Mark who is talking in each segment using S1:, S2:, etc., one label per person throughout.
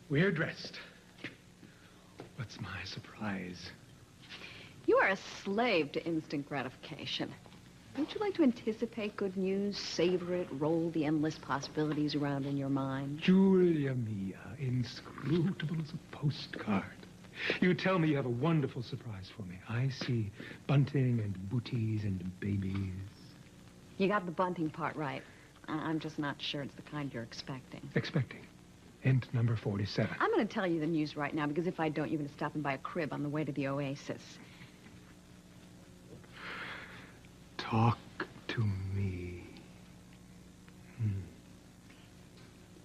S1: We're dressed. What's my surprise?
S2: You are a slave to instant gratification. Don't you like to anticipate good news, savor it, roll the endless possibilities around in your mind?
S1: Julia mia, inscrutable as a postcard. You tell me you have a wonderful surprise for me. I see bunting and booties and babies.
S2: You got the bunting part right. I'm just not sure it's the kind you're expecting.
S1: Expecting. Hint number 47.
S2: I'm going to tell you the news right now, because if I don't, you're going to stop and buy a crib on the way to the Oasis.
S1: Talk to me.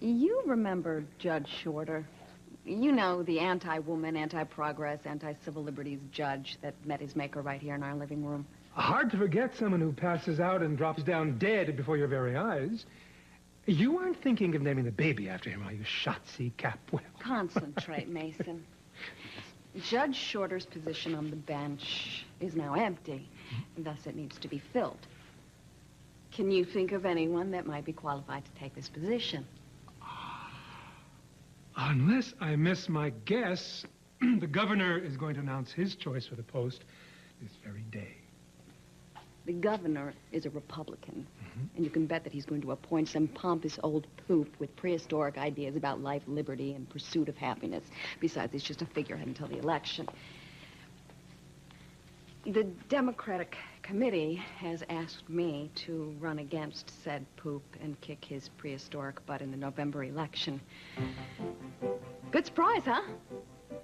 S2: You remember Judge Shorter? You know, the anti-woman, anti-progress, anti-civil liberties judge that met his maker right here in our living room.
S1: Hard to forget someone who passes out and drops down dead before your very eyes. You aren't thinking of naming the baby after him, are you, Shotzi Capwell?
S2: Concentrate, Mason. Judge Shorter's position on the bench is now empty, and thus it needs to be filled. Can you think of anyone that might be qualified to take this position?
S1: Unless I miss my guess, the governor is going to announce his choice for the post this very day.
S2: The governor is a Republican, and you can bet that he's going to appoint some pompous old poop with prehistoric ideas about life, liberty, and pursuit of happiness. Besides, he's just a figurehead until the election. The Democratic Committee has asked me to run against said poop and kick his prehistoric butt in the November election. Good surprise, huh?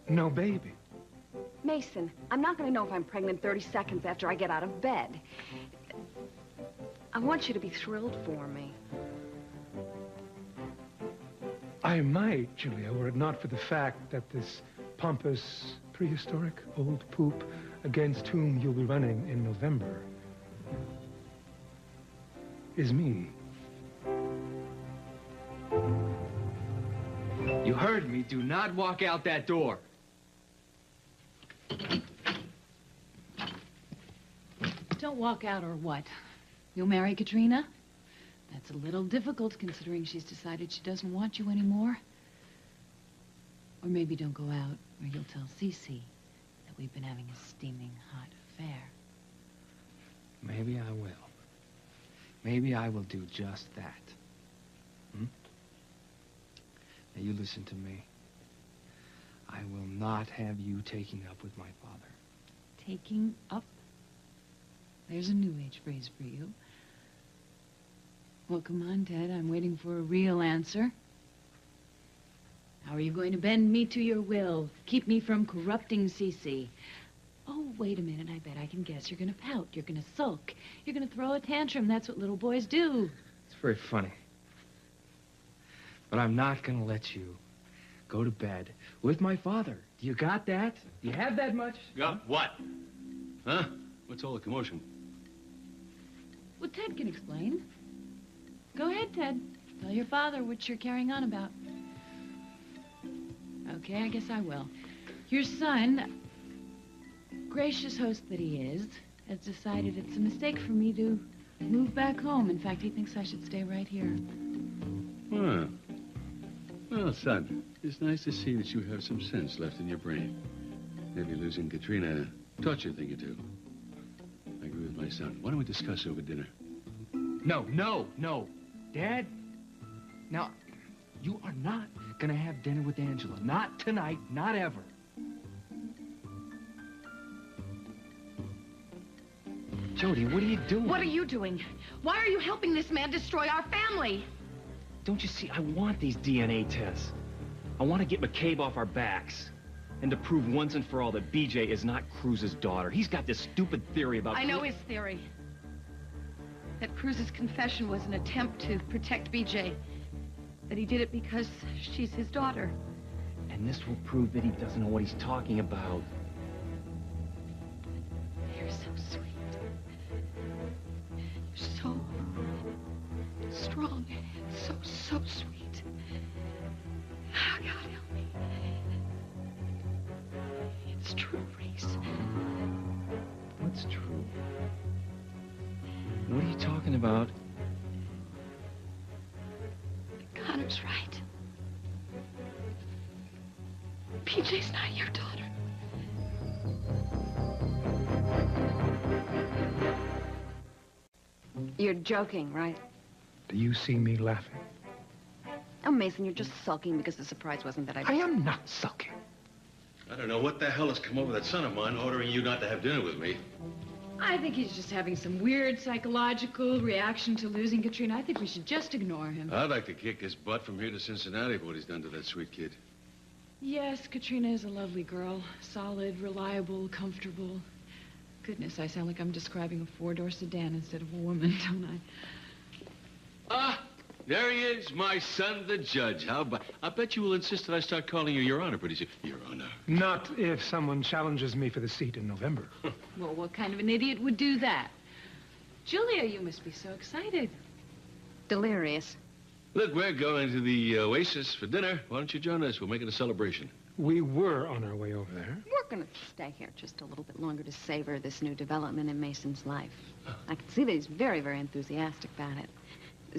S1: No baby.
S2: Mason, I'm not going to know if I'm pregnant 30 seconds after I get out of bed. I want you to be thrilled for me.
S1: I might, Julia, were it not for the fact that this pompous, prehistoric old poop against whom you'll be running in November is me.
S3: You heard me. Do not walk out that door.
S4: Don't walk out or what? You'll marry Katrina? That's a little difficult considering she's decided she doesn't want you anymore. Or maybe don't go out or you'll tell Cece that we've been having a steaming hot affair.
S3: Maybe I will. Maybe I will do just that. Now you listen to me. I will not have you taking up with my father.
S4: Taking up? There's a new age phrase for you. Well, come on, Ted. I'm waiting for a real answer. How are you going to bend me to your will? Keep me from corrupting Cece? Oh, wait a minute. I bet I can guess. You're going to pout. You're going to sulk. You're going to throw a tantrum. That's what little boys do.
S3: It's very funny. But I'm not going to let you go to bed with my father. Do you got that? Do you have that much?
S5: Got what? Huh? What's all the commotion?
S4: Well, Ted can explain. Go ahead, Ted. Tell your father what you're carrying on about. Okay, I guess I will. Your son, gracious host that he is, has decided it's a mistake for me to move back home. In fact, he thinks I should stay right here.
S5: Huh. Well, son, it's nice to see that you have some sense left in your brain. Maybe losing Katrina taught you a thing or two. I agree with my son. Why don't we discuss over dinner?
S3: No, no, no. Dad, now, you are not gonna have dinner with Angela. Not tonight, not ever. Jody, what are you doing?
S6: What are you doing? Why are you helping this man destroy our family?
S7: Don't you see, I want these DNA tests. I want to get McCabe off our backs. And to prove once and for all that BJ is not Cruz's daughter. He's got this stupid theory about...
S6: I know his theory. That Cruz's confession was an attempt to protect BJ. That he did it because she's his daughter.
S7: And this will prove that he doesn't know what he's talking about.
S6: You're so sweet. You're so strong and so sweet. Oh, God help me. It's true, Reese.
S3: What's true? What are you talking about?
S6: Connor's right. PJ's not your daughter.
S2: You're joking, right?
S1: Do you see me laughing?
S2: Oh, Mason, you're just sulking because the surprise wasn't that
S1: I am not sulking.
S5: I don't know what the hell has come over that son of mine ordering you not to have dinner with me.
S4: I think he's just having some weird psychological reaction to losing Katrina. I think we should just ignore him.
S5: I'd like to kick his butt from here to Cincinnati for what he's done to that sweet kid.
S4: Yes, Katrina is a lovely girl. Solid, reliable, comfortable. Goodness, I sound like I'm describing a four-door sedan instead of a woman, don't I?
S5: Ah, there he is, my son, the judge. How about... I bet you will insist that I start calling you Your Honor pretty soon. Your Honor.
S1: Not if someone challenges me for the seat in November.
S4: Well, what kind of an idiot would do that? Julia, you must be so excited.
S2: Delirious.
S5: Look, we're going to the Oasis for dinner. Why don't you join us? We'll make it a celebration.
S1: We were on our way over there.
S2: We're going to stay here just a little bit longer to savor this new development in Mason's life. I can see that he's very, very enthusiastic about it.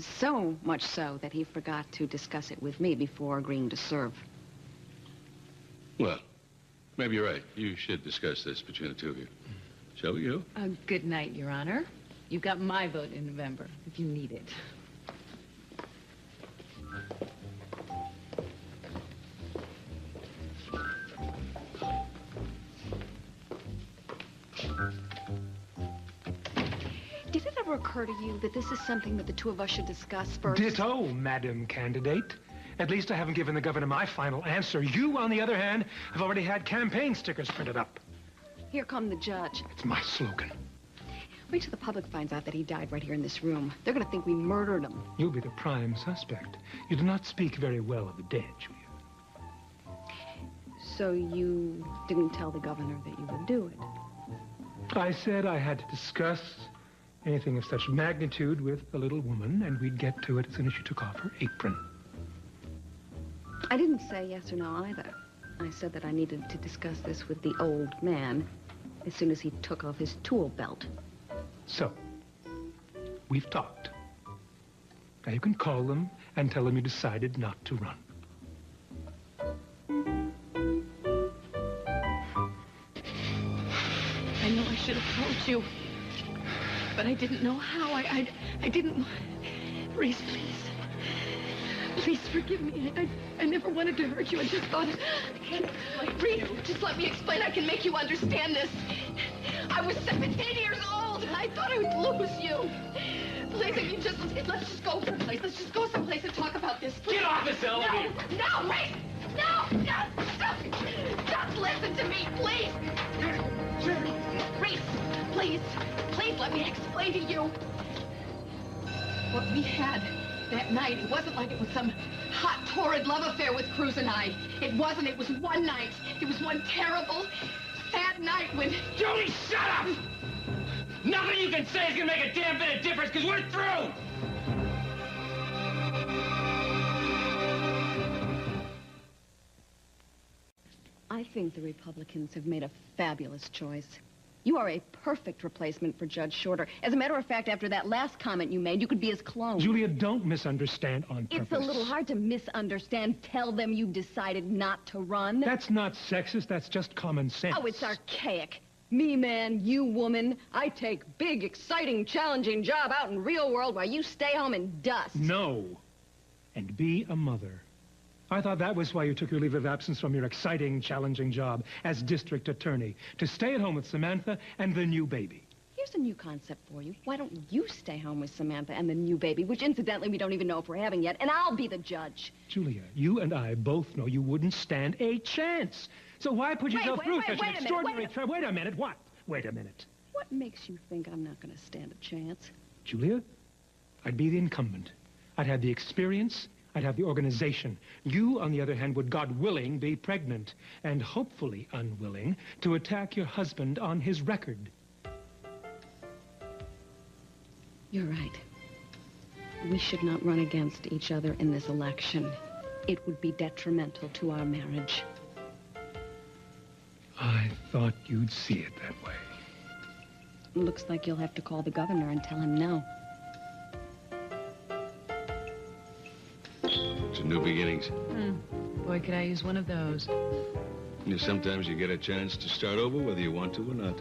S2: So much so that he forgot to discuss it with me before agreeing to serve.
S5: Well, maybe you're right. You should discuss this between the two of you. Shall we go?
S4: Good night, Your Honor. You've got my vote in November, if you need it.
S2: Did it ever occur to you that this is something that the two of us should discuss first?
S1: Ditto, Madam Candidate. At least I haven't given the governor my final answer. You, on the other hand, have already had campaign stickers printed up.
S2: Here come the judge.
S1: It's my slogan.
S2: Wait till the public finds out that he died right here in this room. They're going to think we murdered him.
S1: You'll be the prime suspect. You do not speak very well of the dead, Julia.
S2: So you didn't tell the governor that you would do it?
S1: I said I had to discuss anything of such magnitude with the little woman, and we'd get to it as soon as she took off her apron.
S2: I didn't say yes or no either. I said that I needed to discuss this with the old man as soon as he took off his tool belt.
S1: So, we've talked. Now you can call them and tell them you decided not to run.
S6: I know I should have told you, but I didn't know how. I didn't... Reese, please. Please forgive me. I never wanted to hurt you. I just thought... Reese, just let me explain. I can make you understand this. I was 17 years old. I thought I would lose you. Please, if you just... Let's just go someplace. Let's just go someplace and talk about this. Please.
S7: Get off this elevator!
S6: No, Reese! No! Just listen to me, please! Reese, please let me explain to you. What we had that night, it wasn't like it was some hot, torrid love affair with Cruz and I. It wasn't. It was one night. It was one terrible, sad night when...
S7: Julie, shut up! Nothing you can say is gonna make a damn bit of difference, because we're through!
S2: I think the Republicans have made a fabulous choice. You are a perfect replacement for Judge Shorter. As a matter of fact, after that last comment you made, you could be his clone.
S1: Julia, don't misunderstand on purpose.
S2: It's a little hard to misunderstand. Tell them you decided not to run.
S1: That's not sexist. That's just common sense.
S2: Oh, it's archaic. Me man, you woman. I take big, exciting, challenging job out in real world while you stay home and dust.
S1: No. And be a mother. I thought that was why you took your leave of absence from your exciting, challenging job as district attorney, to stay at home with Samantha and the new baby.
S2: Here's a new concept for you. Why don't you stay home with Samantha and the new baby, which incidentally we don't even know if we're having yet, and I'll be the judge.
S1: Julia, you and I both know you wouldn't stand a chance. So why put yourself through such an extraordinary... Wait a minute, what? Wait a minute.
S2: What makes you think I'm not going to stand a chance?
S1: Julia, I'd be the incumbent. I'd have the experience. I'd have the organization. You, on the other hand, would, God willing, be pregnant and hopefully unwilling to attack your husband on his record.
S2: You're right. We should not run against each other in this election. It would be detrimental to our marriage.
S1: I thought you'd see it that way.
S2: Looks like you'll have to call the governor and tell him no.
S5: New beginnings.
S4: Boy, could I use one of those.
S5: Sometimes you get a chance to start over whether you want to or not.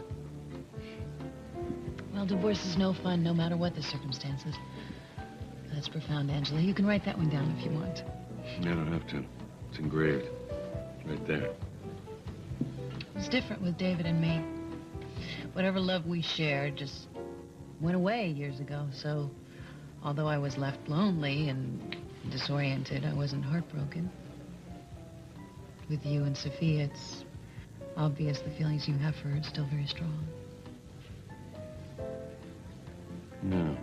S4: Well, divorce is no fun, no matter what the circumstances. That's profound, Angela. You can write that one down if you want.
S5: I don't have to. It's engraved. Right there.
S4: It's different with David and me. Whatever love we shared just went away years ago, so although I was left lonely and disoriented, I wasn't heartbroken. With you and Sophia, it's obvious the feelings you have for her are still very strong.
S5: No.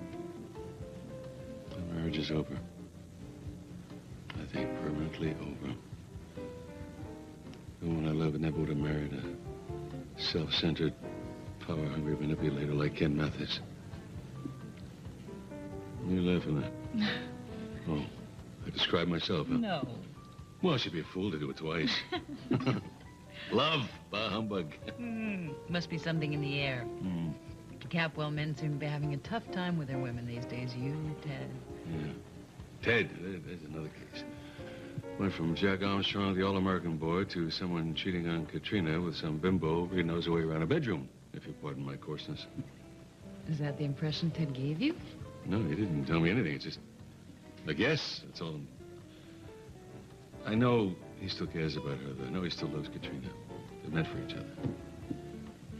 S5: The marriage is over. I think permanently over. The woman I love never would have married a self-centered, power-hungry manipulator like Ken Mathis. You laughing at? Oh, I described myself, huh?
S4: No.
S5: Well, she'd be a fool to do it twice. Love, bah humbug.
S4: Must be something in the air. Capwell men seem to be having a tough time with their women these days. You, Ted.
S5: Yeah. Ted, there's another case. Went from Jack Armstrong, the all-American boy, to someone cheating on Katrina with some bimbo who knows her way around a bedroom, if you pardon my coarseness.
S4: Is that the impression Ted gave you?
S5: No, he didn't tell me anything. It's just a guess. That's all. I know he still cares about her, though. I know he still loves Katrina. They're meant for each other.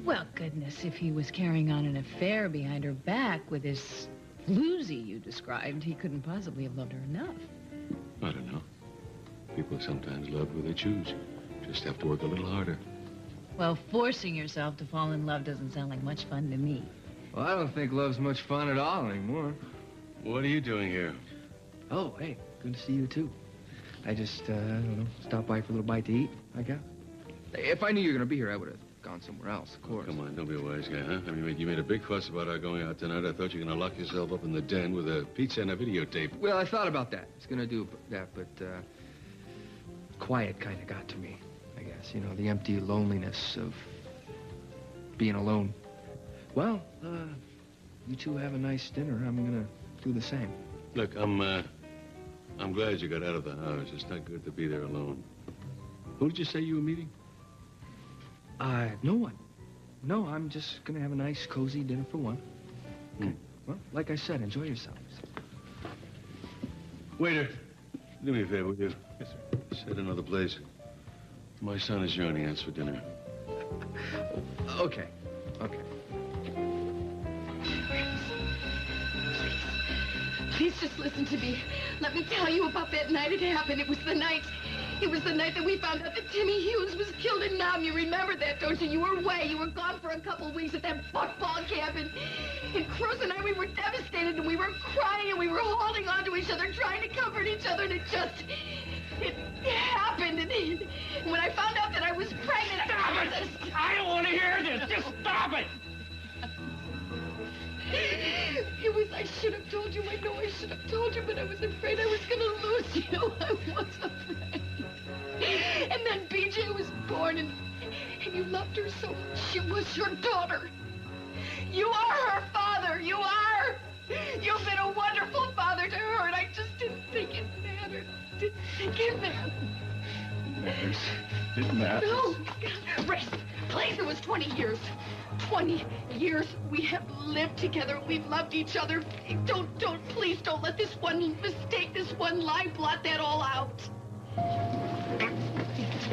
S4: Well, goodness, if he was carrying on an affair behind her back with this floozy you described, he couldn't possibly have loved her enough.
S5: I don't know. People sometimes love who they choose. Just have to work a little harder.
S4: Well, forcing yourself to fall in love doesn't sound like much fun to me.
S3: Well, I don't think love's much fun at all anymore.
S5: What are you doing here?
S3: Oh, hey, good to see you, too. I just, I don't know, stopped by for a little bite to eat, I guess. If I knew you were going to be here, I would have gone somewhere else, of course.
S5: Oh, come on, don't be a wise guy, huh? I mean, you made a big fuss about our going out tonight. I thought you were going to lock yourself up in the den with a pizza and a videotape.
S3: Well, I thought about that. I was going to do that, but, quiet kind of got to me, I guess. You know, the empty loneliness of being alone. Well, you two have a nice dinner. I'm going to do the same.
S5: Look, I'm glad you got out of the house. It's not good to be there alone. Who did you say you were meeting?
S3: No one. No, I'm just gonna have a nice, cozy dinner for one. Okay. Well, like I said, enjoy yourselves.
S5: Waiter, do me a favor, will you? Yes, sir. Set another place. My son is joining us for dinner.
S3: Okay. Okay.
S6: Please just listen to me. Let me tell you about that night it happened. It was the night that we found out that Timmy Hughes was killed in Nam. You remember that, don't you? You were away. You were gone for a couple of weeks at that football camp. And Cruz and I, we were devastated, and we were crying, and we were holding on to each other, trying to comfort each other, and it happened. And when I found out that I was pregnant...
S7: Stop it! I don't want to hear this! Just stop it!
S6: I should have told you. I know I should have told you, but I was afraid I was going to lose you. I was afraid. And then BJ was born, and you loved her so much. She was your daughter. You are her father. You are. You've been a wonderful father to her, and I just didn't think it mattered. Didn't think it mattered.
S5: It matters.
S6: No. Race, please, it was 20 years. 20 years we have lived together. We've loved each other. Please don't let this one mistake, this one lie blot that all out.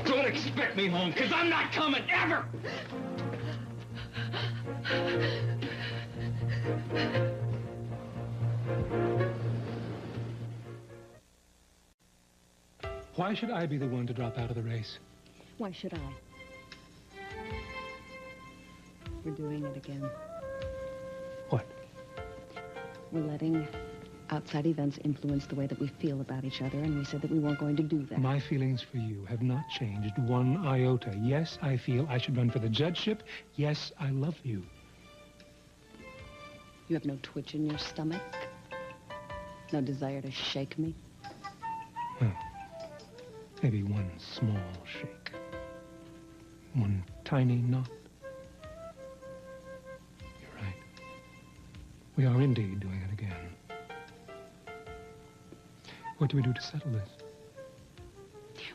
S7: Don't expect me home, because I'm not coming, ever!
S1: Why should I be the one to drop out of the race?
S2: Why should I? We're doing it again.
S1: What?
S2: We're letting outside events influence the way that we feel about each other, and we said that we weren't going to do that.
S1: My feelings for you have not changed one iota. Yes, I feel I should run for the judgeship. Yes, I love you.
S2: You have no twitch in your stomach? No desire to shake me?
S1: Well, maybe one small shake. One tiny knot. You're right. We are indeed doing it again. What do we do to settle this?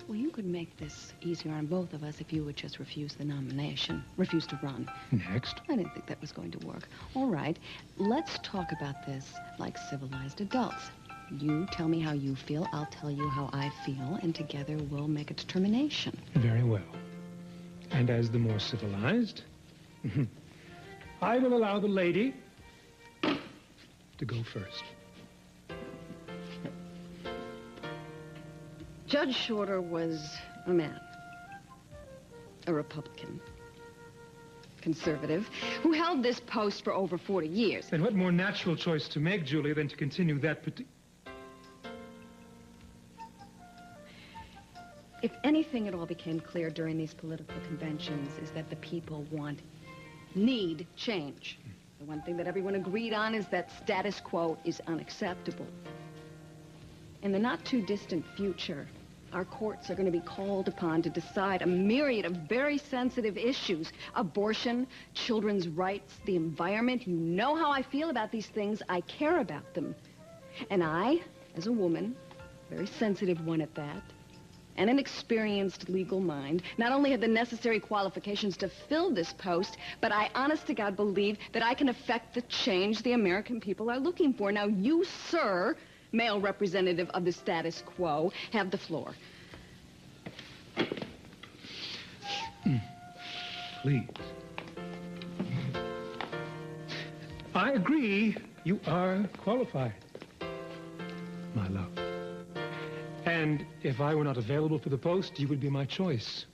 S2: Well, you could make this easier on both of us if you would just refuse the nomination. Refuse to run.
S1: Next.
S2: I didn't think that was going to work. All right, let's talk about this like civilized adults. You tell me how you feel, I'll tell you how I feel, and together we'll make a determination.
S1: Very well. And as the more civilized, I will allow the lady to go first.
S2: Judge Shorter was a man, a Republican, conservative, who held this post for over 40 years.
S1: And what more natural choice to make, Julia, than to continue that
S2: If anything at all became clear during these political conventions is that the people need change. The one thing that everyone agreed on is that status quo is unacceptable. In the not-too-distant future, our courts are going to be called upon to decide a myriad of very sensitive issues. Abortion, children's rights, the environment. You know how I feel about these things. I care about them. And I, as a woman, very sensitive one at that, and an experienced legal mind, not only have the necessary qualifications to fill this post, but I honest to God believe that I can effect the change the American people are looking for. Now, you, sir, male representative of the status quo, have the floor.
S1: Please. I agree you are qualified, my love. And if I were not available for the post, you would be my choice.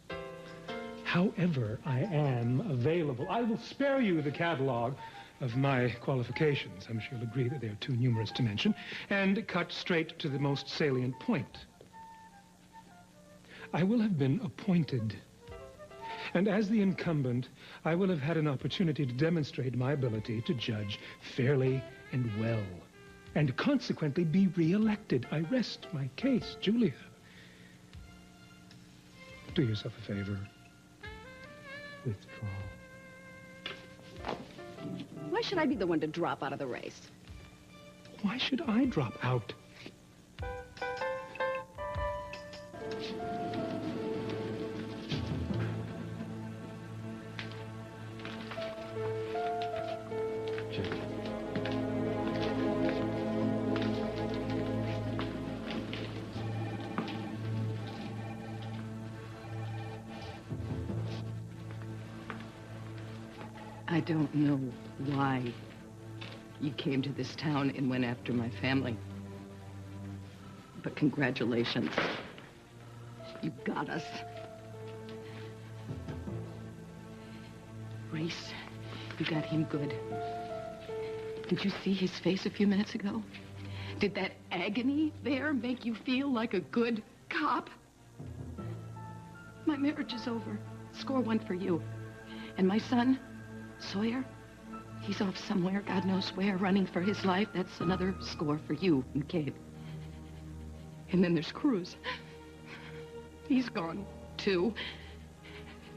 S1: However, I am available. I will spare you the catalog of my qualifications. I'm sure you'll agree that they are too numerous to mention, and cut straight to the most salient point. I will have been appointed, and as the incumbent, I will have had an opportunity to demonstrate my ability to judge fairly and well, and consequently be re-elected. I rest my case, Julia. Do yourself a favor. Withdraw.
S2: Why should I be the one to drop out of the race?
S1: Why should I drop out?
S6: I don't know why you came to this town and went after my family. But congratulations. You got us. Reese, you got him good. Did you see his face a few minutes ago? Did that agony there make you feel like a good cop? My marriage is over. Score one for you. And my son, Sawyer, he's off somewhere, God knows where, running for his life. That's another score for you and Kate. And then there's Cruz. He's gone, too.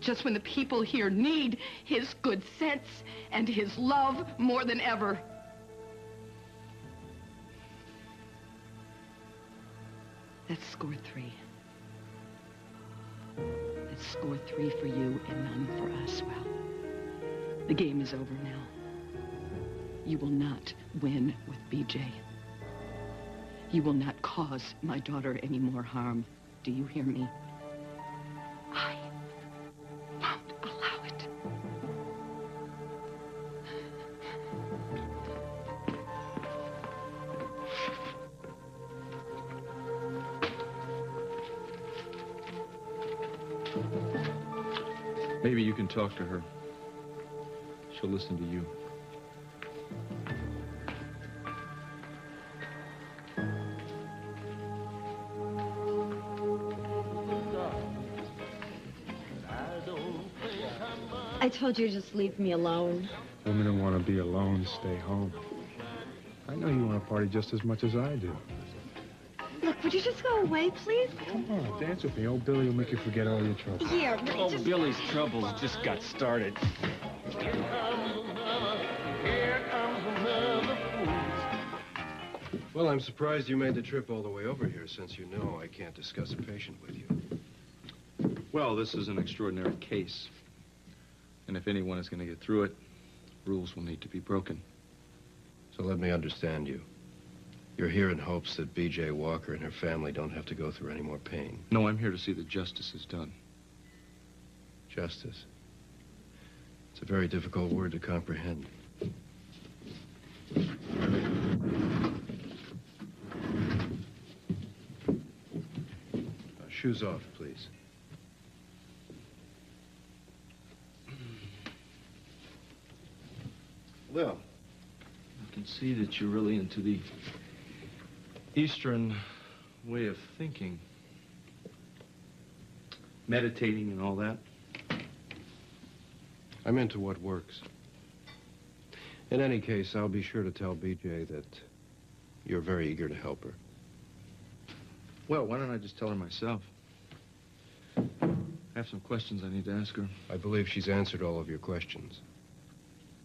S6: Just when the people here need his good sense and his love more than ever. That's score three. That's score three for you and none for us. Well, the game is over now. You will not win with BJ. You will not cause my daughter any more harm. Do you hear me? I won't allow it.
S3: Maybe you can talk to her. She'll listen to you.
S8: I told you to just leave me alone.
S9: Women who want to be alone stay home. I know you want to party just as much as I do.
S8: Look, would you just go away, please?
S9: Come on, dance with me. Old Billy will make you forget all your troubles.
S8: Here,
S7: Oh,
S8: just...
S7: Billy's troubles just got started.
S10: Well, I'm surprised you made the trip all the way over here, since you know I can't discuss a patient with you.
S3: Well, this is an extraordinary case. And if anyone is going to get through it, rules will need to be broken.
S10: So let me understand you. You're here in hopes that B.J. Walker and her family don't have to go through any more pain.
S3: No, I'm here to see that justice is done.
S10: Justice. It's a very difficult word to comprehend. Shoes off, please.
S3: Well, I can see that you're really into the Eastern way of thinking. Meditating and all that.
S10: I'm into what works. In any case, I'll be sure to tell B.J. that you're very eager to help her.
S3: Well, why don't I just tell her myself? I have some questions I need to ask her.
S10: I believe she's answered all of your questions.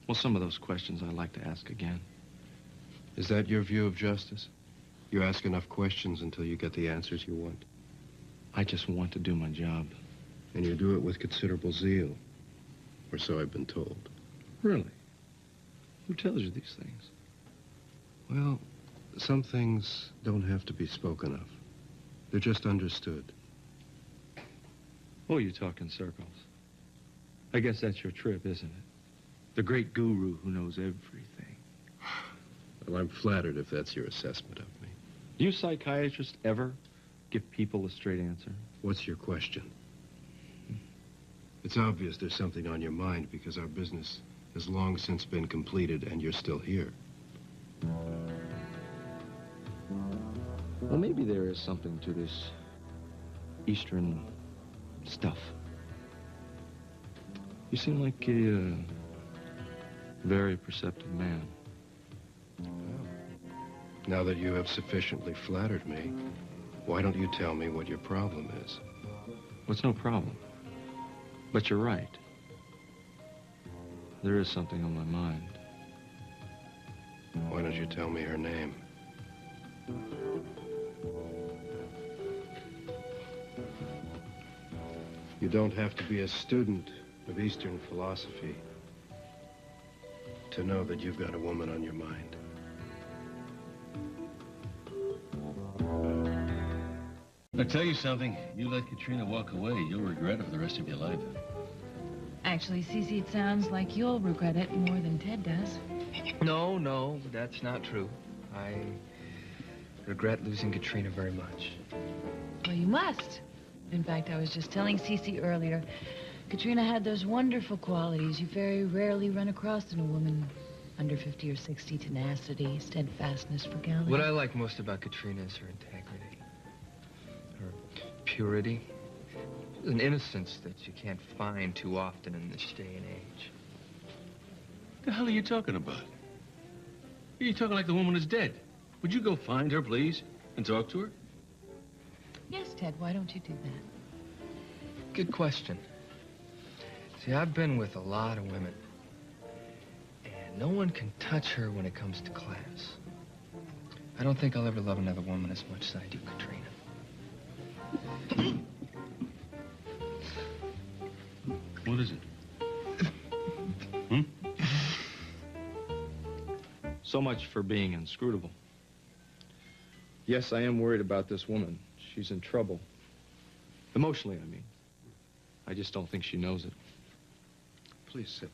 S3: Well, some of those questions I'd like to ask again.
S10: Is that your view of justice? You ask enough questions until you get the answers you want?
S3: I just want to do my job.
S10: And you do it with considerable zeal. Or so I've been told.
S3: Really? Who tells you these things?
S10: Well, some things don't have to be spoken of. They're just understood.
S3: Oh, you talk in circles. I guess that's your trip, isn't it? The great guru who knows everything.
S10: Well, I'm flattered if that's your assessment of me.
S3: Do you psychiatrists ever give people a straight answer?
S10: What's your question? It's obvious there's something on your mind because our business has long since been completed and you're still here.
S3: Well, maybe there is something to this Eastern stuff. You seem like a very perceptive man.
S10: Well, now that you have sufficiently flattered me, why don't you tell me what your problem is?
S3: Well, it's no problem. But you're right. There is something on my mind.
S10: Why don't you tell me her name? You don't have to be a student of Eastern philosophy to know that you've got a woman on your mind.
S5: I'll tell you something. You let Katrina walk away, you'll regret it for the rest of your life.
S4: Actually, Cece, it sounds like you'll regret it more than Ted does.
S3: No, that's not true. I regret losing Katrina very much.
S4: Well, you must. In fact, I was just telling Cece earlier, Katrina had those wonderful qualities you very rarely run across in a woman under 50 or 60. Tenacity, steadfastness, frugality.
S3: What I like most about Katrina is her integrity, her purity, an innocence that you can't find too often in this day and age.
S5: What the hell are you talking about? You're talking like the woman is dead. Would you go find her, please, and talk to her?
S4: Yes, Ted, why don't you do that?
S3: Good question. See, I've been with a lot of women, and no one can touch her when it comes to class. I don't think I'll ever love another woman as much as I do Katrina.
S5: What is it?
S3: So much for being inscrutable. Yes, I am worried about this woman. She's in trouble. Emotionally, I mean. I just don't think she knows it.
S10: Please sit.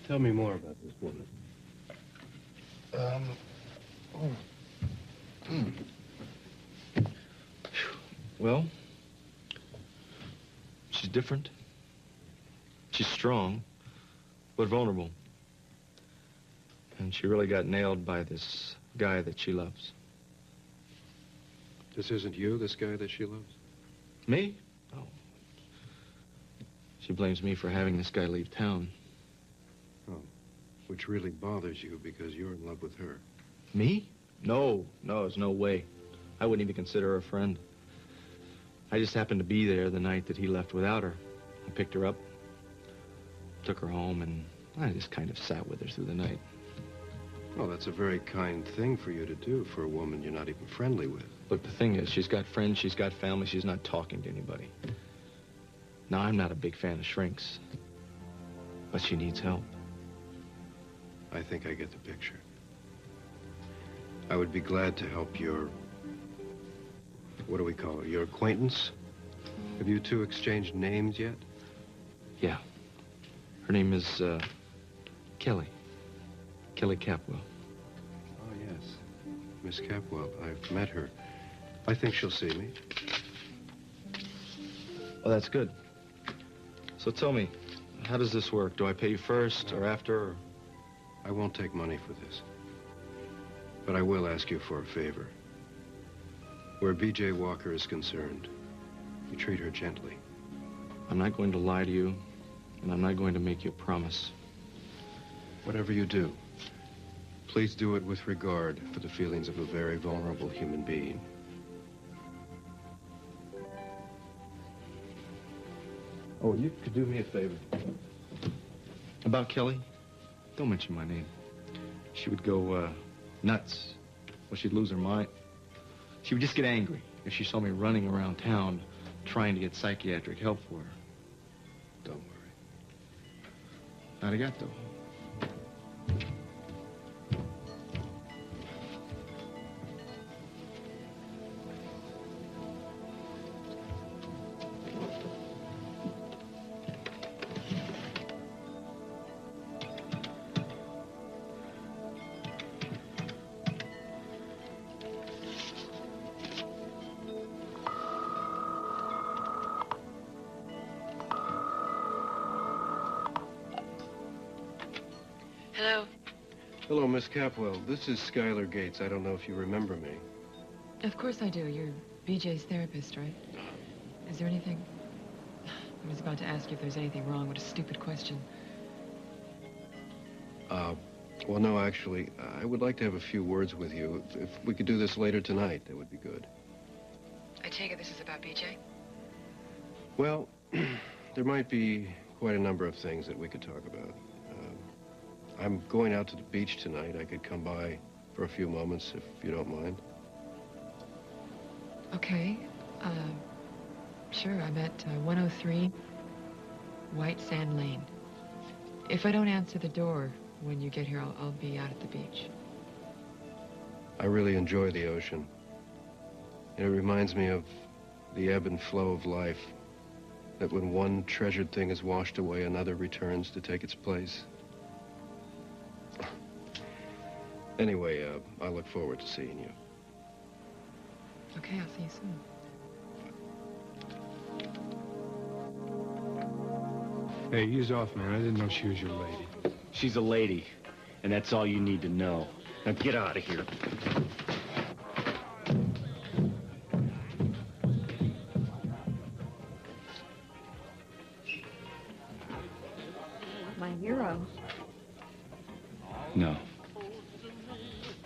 S10: Tell me more about this woman.
S3: Well, she's different. She's strong, but vulnerable. And she really got nailed by this guy that she loves.
S10: This isn't you, this guy that she loves?
S3: Me? No. She blames me for having this guy leave town.
S10: Oh, which really bothers you because you're in love with her.
S3: Me? No, there's no way. I wouldn't even consider her a friend. I just happened to be there the night that he left without her. I picked her up, took her home, and I just kind of sat with her through the night.
S10: Well, that's a very kind thing for you to do for a woman you're not even friendly with.
S3: Look, the thing is, she's got friends, she's got family, she's not talking to anybody. Now, I'm not a big fan of shrinks, but she needs help.
S10: I think I get the picture. I would be glad to help your... what do we call her? Your acquaintance? Have you two exchanged names yet?
S3: Yeah. Her name is, Kelly. Kelly Capwell.
S10: Oh, yes. Miss Capwell. I've met her. I think she'll see me.
S3: Oh, that's good. So tell me, how does this work? Do I pay you first or after? Or...
S10: I won't take money for this. But I will ask you for a favor. Where B.J. Walker is concerned, you treat her gently.
S3: I'm not going to lie to you, and I'm not going to make you a promise.
S10: Whatever you do, please do it with regard for the feelings of a very vulnerable human being.
S3: Oh, you could do me a favor. About Kelly? Don't mention my name. She would go, nuts. Well, she'd lose her mind. She would just get angry if she saw me running around town trying to get psychiatric help for her.
S10: Don't worry.
S3: Arigato.
S6: Hello.
S10: Hello, Miss Capwell. This is Schuyler Gates. I don't know if you remember me.
S4: Of course I do. You're BJ's therapist, right? Is there anything... I was about to ask you if there's anything wrong. What a stupid question.
S10: Well, no, actually, I would like to have a few words with you. If we could do this later tonight, that would be good.
S4: I take it this is about BJ?
S10: Well, there might be quite a number of things that we could talk about. I'm going out to the beach tonight. I could come by for a few moments, if you don't mind.
S4: Okay. Sure, I'm at 103 White Sand Lane. If I don't answer the door when you get here, I'll be out at the beach.
S10: I really enjoy the ocean. And it reminds me of the ebb and flow of life. That when one treasured thing is washed away, another returns to take its place. Anyway, I look forward to seeing you.
S4: Okay, I'll see you soon.
S9: Hey, ease off, man. I didn't know she was your lady.
S7: She's a lady, and that's all you need to know. Now get out of here.
S8: My hero.
S7: No.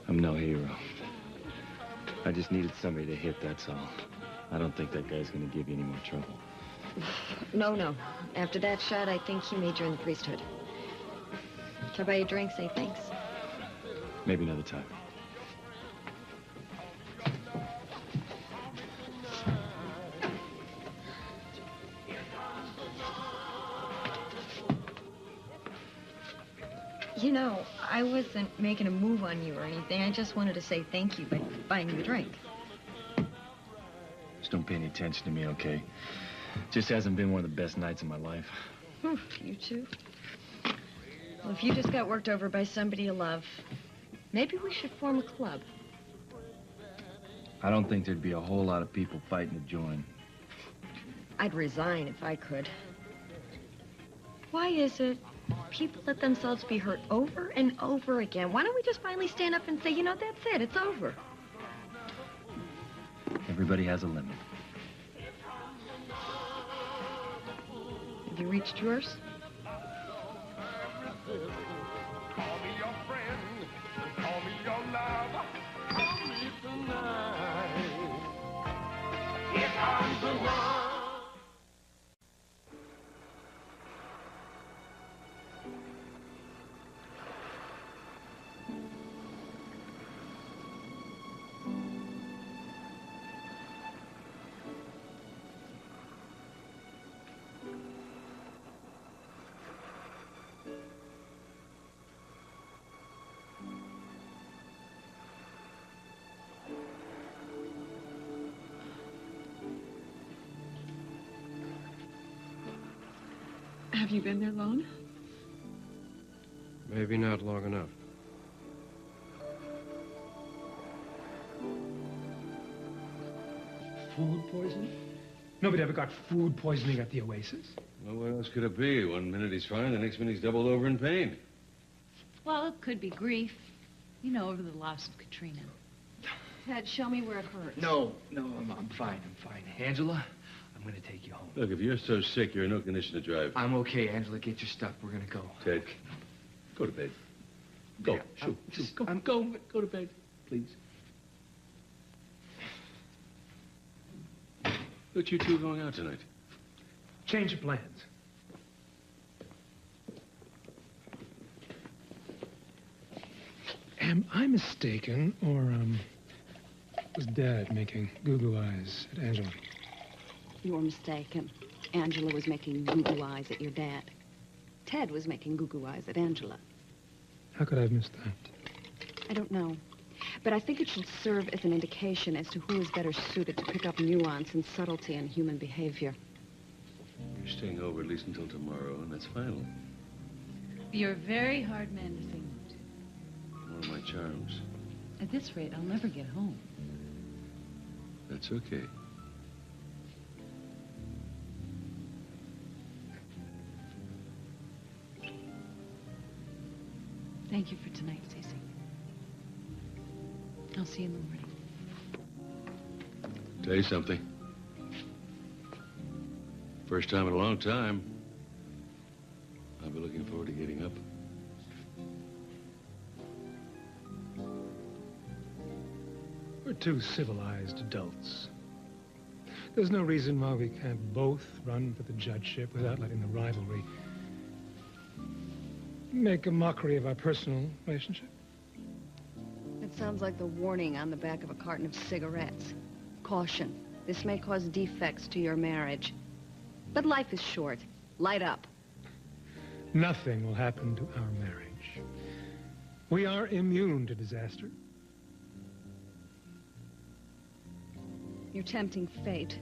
S7: I'm no hero. I just needed somebody to hit, that's all. I don't think that guy's gonna give you any more trouble.
S8: No. After that shot, I think he may join the priesthood. Can I buy you a drink? Say thanks.
S7: Maybe another time.
S8: You know, I wasn't making a move on you or anything. I just wanted to say thank you by buying you a drink.
S7: Just don't pay any attention to me, okay? Just hasn't been one of the best nights of my life.
S8: You too? Well, if you just got worked over by somebody you love, maybe we should form a club.
S7: I don't think there'd be a whole lot of people fighting to join.
S8: I'd resign if I could. Why is it people let themselves be hurt over and over again? Why don't we just finally stand up and say, you know, that's it, it's over?
S7: Everybody has a limit.
S8: Have you reached yours?
S11: Call me your friend, call me your lover, call me tonight. Here comes the one.
S6: Have you been there long?
S10: Maybe not long enough.
S1: Food poisoning? Nobody ever got food poisoning at the Oasis.
S5: Well, what else could it be? One minute he's fine, the next minute he's doubled over in pain.
S4: Well, it could be grief. You know, over the loss of Katrina.
S2: Ted, show me where it hurts.
S7: No, I'm fine. Angela, I'm going to take you home.
S5: Look, if you're so sick, you're in no condition to drive.
S7: I'm okay, Angela. Get your stuff. We're going to go.
S5: Ted, go to bed. Go.
S7: Yeah,
S5: Shoot. Go to bed, please. Look, you two are going out tonight.
S1: Change of plans. Am I mistaken, or, was Dad making goo-goo eyes at Angela?
S2: You're mistaken. Angela was making goo-goo eyes at your dad. Ted was making goo-goo eyes at Angela.
S1: How could I have missed that?
S2: I don't know. But I think it should serve as an indication as to who is better suited to pick up nuance and subtlety in human behavior.
S5: You're staying over at least until tomorrow, and that's final.
S4: You're a very hard man to sing to.
S5: One of my charms.
S4: At this rate, I'll never get home.
S5: That's okay.
S4: Thank you for tonight, Cece. I'll see you in the morning.
S5: Tell you something. First time in a long time. I'll be looking forward to getting up.
S1: We're two civilized adults. There's no reason why we can't both run for the judgeship without letting the rivalry make a mockery of our personal relationship.
S2: It sounds like the warning on the back of a carton of cigarettes. Caution. This may cause defects to your marriage. But life is short. Light up.
S1: Nothing will happen to our marriage. We are immune to disaster.
S2: You're tempting fate.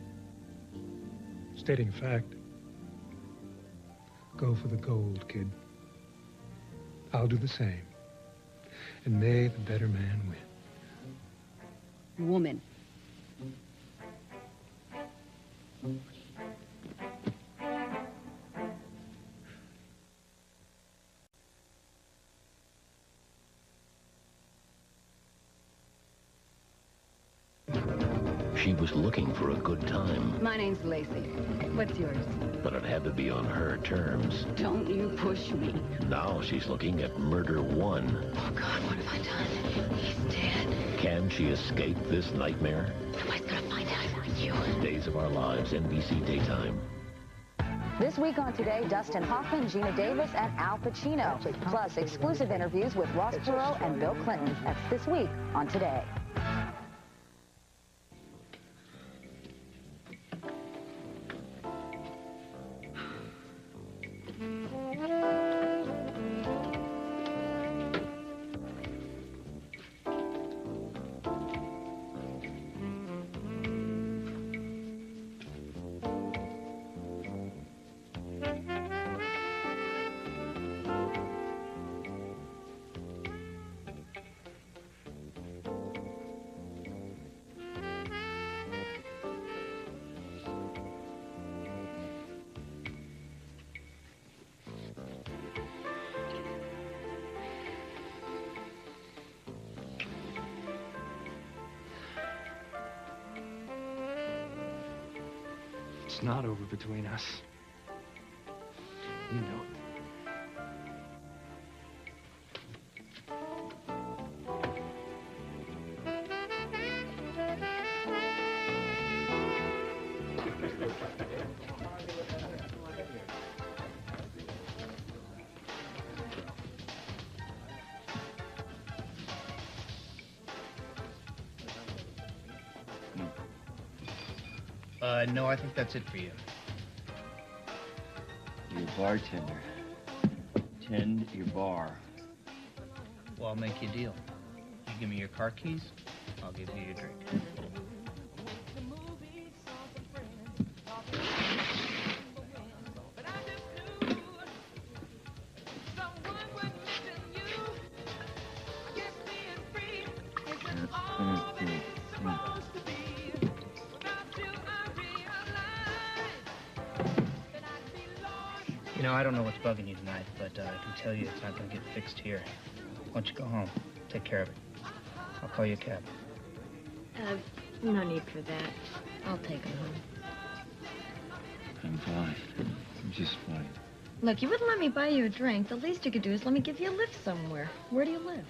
S1: Stating fact. Go for the gold, kid. I'll do the same. And may the better man win.
S2: Woman.
S12: She was looking for a good time.
S2: My name's Lacey. What's yours?
S12: But it had to be on her terms.
S2: Don't you push me.
S12: Now she's looking at murder one.
S6: Oh, God, what have I done? He's dead.
S12: Can she escape this nightmare?
S6: Somebody's gonna find out about you.
S12: Days of Our Lives, NBC Daytime.
S13: This week on Today, Dustin Hoffman, Gina Davis, and Al Pacino. Plus, exclusive interviews with Ross Perot and Bill Clinton. That's this week on Today.
S7: It's not over between us. You know it.
S14: No, I think that's it for you.
S15: You're a bartender. Tend your bar.
S14: Well, I'll make you a deal. You give me your car keys, I'll give you your drink. You know, I don't know what's bugging you tonight, but I can tell you it's not going to get fixed here. Why don't you go home? Take care of it. I'll call you a cab.
S8: No need for that. I'll take him home.
S15: I'm fine. I'm just fine.
S8: Look, you wouldn't let me buy you a drink. The least you could do is let me give you a lift somewhere. Where do you live?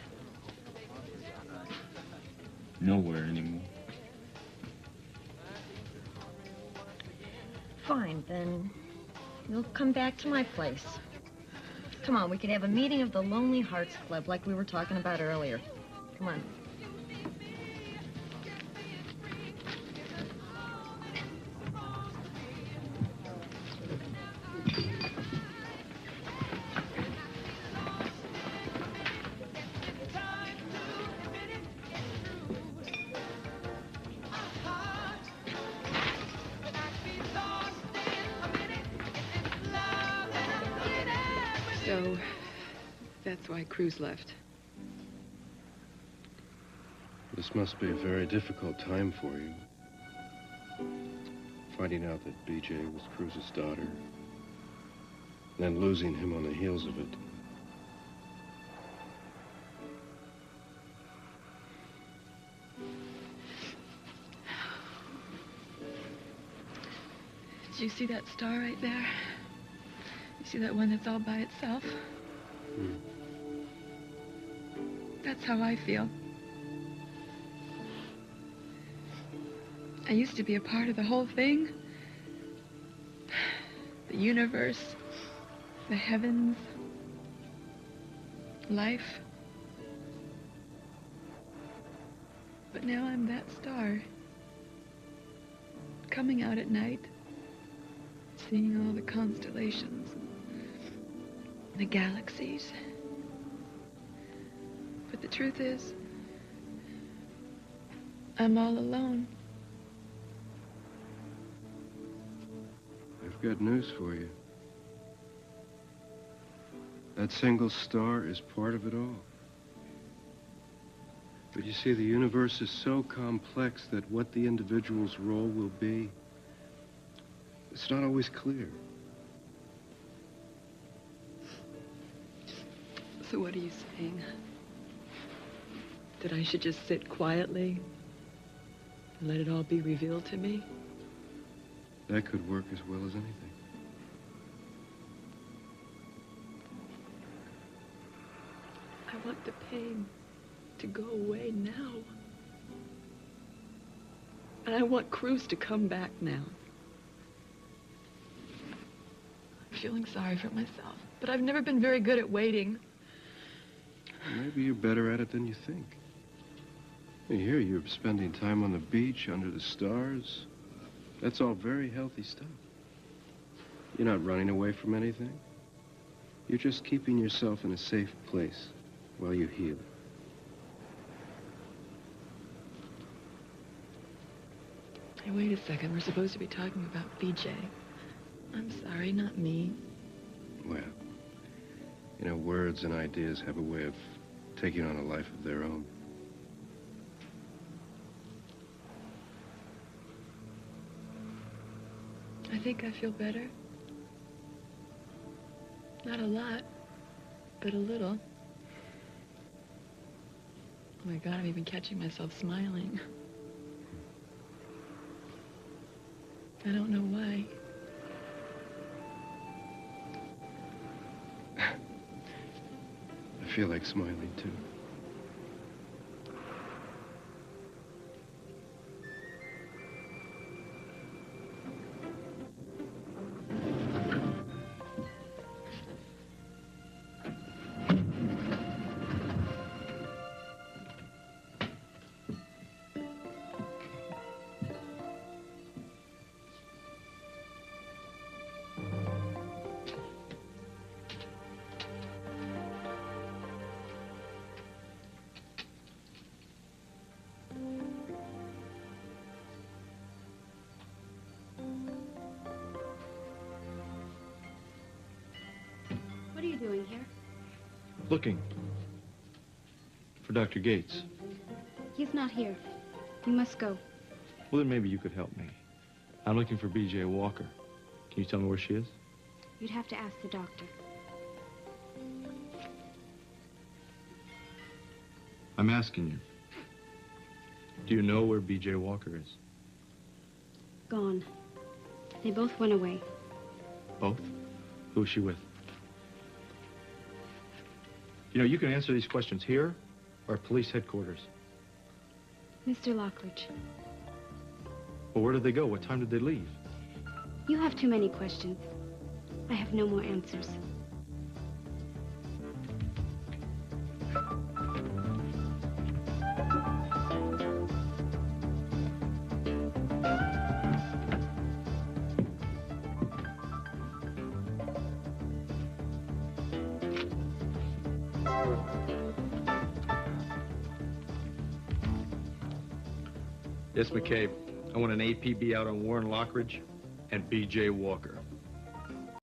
S15: Nowhere anymore.
S8: Fine, then you'll come back to my place. Come on, we could have a meeting of the Lonely Hearts Club like we were talking about earlier. Come on.
S6: So, that's why Cruz left.
S10: This must be a very difficult time for you. Finding out that BJ was Cruz's daughter, then losing him on the heels of it.
S6: Did you see that star right there? You see that one that's all by itself? That's how I feel. I used to be a part of the whole thing. The universe, the heavens, life. But now I'm that star. Coming out at night, seeing all the constellations, the galaxies. But the truth is, I'm all alone.
S10: I've got news for you. That single star is part of it all. But you see, the universe is so complex that what the individual's role will be, it's not always clear.
S6: So what are you saying? That I should just sit quietly and let it all be revealed to me?
S10: That could work as well as anything.
S6: I want the pain to go away now. And I want Cruz to come back now. I'm feeling sorry for myself, but I've never been very good at waiting.
S10: Maybe you're better at it than you think. Here, you're spending time on the beach, under the stars. That's all very healthy stuff. You're not running away from anything. You're just keeping yourself in a safe place while you heal.
S6: Hey, wait a second. We're supposed to be talking about BJ. I'm sorry, not me.
S10: Well, you know, words and ideas have a way of taking on a life of their own.
S6: I think I feel better. Not a lot, but a little. Oh my God, I'm even catching myself smiling. I don't know why.
S10: I feel like smiling, too.
S2: What are you doing here?
S3: Looking for Dr. Gates.
S2: He's not here. You must go.
S3: Well, then maybe you could help me. I'm looking for BJ Walker. Can you tell me where she is?
S16: You'd have to ask the doctor.
S3: I'm asking you. Do you know where B.J. Walker is?
S16: Gone. They both went away.
S3: Both? Who's she with? You know, you can answer these questions here or at police headquarters.
S16: Mr. Lockridge,
S3: Well, where did they go? What time did they leave?
S16: you have too many questions. I have no more answers.
S3: Yes, McCabe. I want an APB out on Warren Lockridge and B.J. Walker.